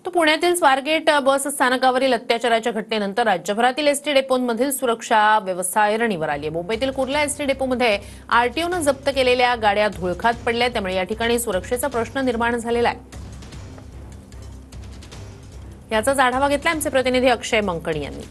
तो पुण्यातील स्वारगेट बस स्थानकावरील अत्याचाराच्या घटनेनंतर राज्यभरातील एसटी डेपोंमधील सुरक्षा व्यवस्था ऐरणीवर आली आहे। मुंबईतील कुर्ला एसटी डेपोमध्ये आरटीओनं जप्त केलेल्या गाड्या धुळखात पडल्या, त्यामुळे या ठिकाणी सुरक्षेचा प्रश्न निर्माण झालेला आहे। याचाच आढावा घेतला आमचे प्रतिनिधी अक्षय मंकणी यांनी।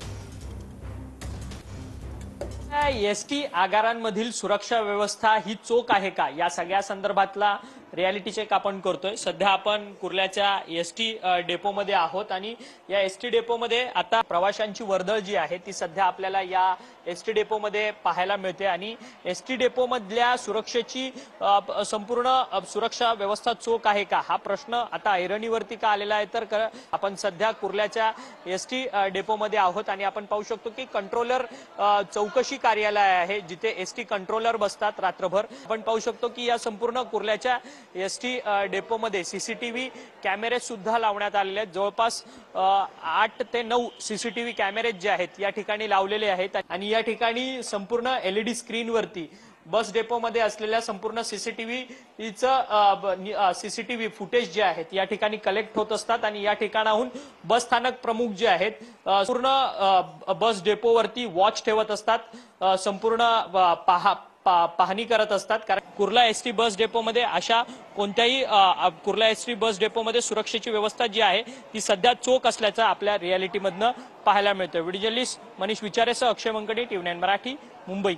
एसटी आगारांमधील सुरक्षा व्यवस्था ही चोख आहे का, या सगळ्या संदर्भातला रियालिटी चेक आपण करतोय। सध्या आपण कुर्ल्याच्या एसटी डेपोमध्ये आहोत आणि या एसटी डेपोमध्ये आता प्रवाशांची वर्दळ जी आहे ती सध्या आपल्याला या एसटी डेपोमध्ये पाहायला मिळते आणि एसटी डेपोमधल्या सुरक्षेची संपूर्ण सुरक्षा व्यवस्था चोख आहे का, हा प्रश्न आता ऐरणीवरती का आलेला आहे। तर आपण सध्या कुर्ल्याच्या एसटी डेपोमध्ये आहोत आणि आपण पाहू शकतो की कंट्रोलर चौकशी कार्यालय आहे, जिथे एसटी कंट्रोलर बसतात रात्रभर। आपण पाहू शकतो की या संपूर्ण कुर्ल्याच्या एसटी डेपोमध्ये सीसीटीव्ही कॅमेरे सुद्धा लावण्यात आलेले आहेत। जवळपास 8 ते 9 सीसीटीव्ही कॅमेरे जे आहेत या ठिकाणी लावलेले आहेत आणि या ठिकाणी संपूर्ण एलईडी स्क्रीनवरती बस डेपोमध्ये असलेल्या संपूर्ण सीसीटीव्ही फुटेज जे आहेत या ठिकाणी कलेक्ट होत असतात आणि या ठिकाणाहून बस स्थानक प्रमुख जे आहेत पूर्ण बस डेपोवरती वॉच ठेवत असतात, संपूर्ण पाहणी करत असतात। कारण कुर्ला एसटी बस डेपोमध्ये अशा कोणत्याही कुर्ला एसटी बस डेपोमध्ये सुरक्षेची व्यवस्था जी आहे ती सध्या चोख असल्याचं आपल्या रियालिटीमधनं पाहायला मिळतं। व्हिडिओ जर्नलिस्ट मनीष विचारेसह अक्षय मंकणी, TV9 मराठी, मुंबई।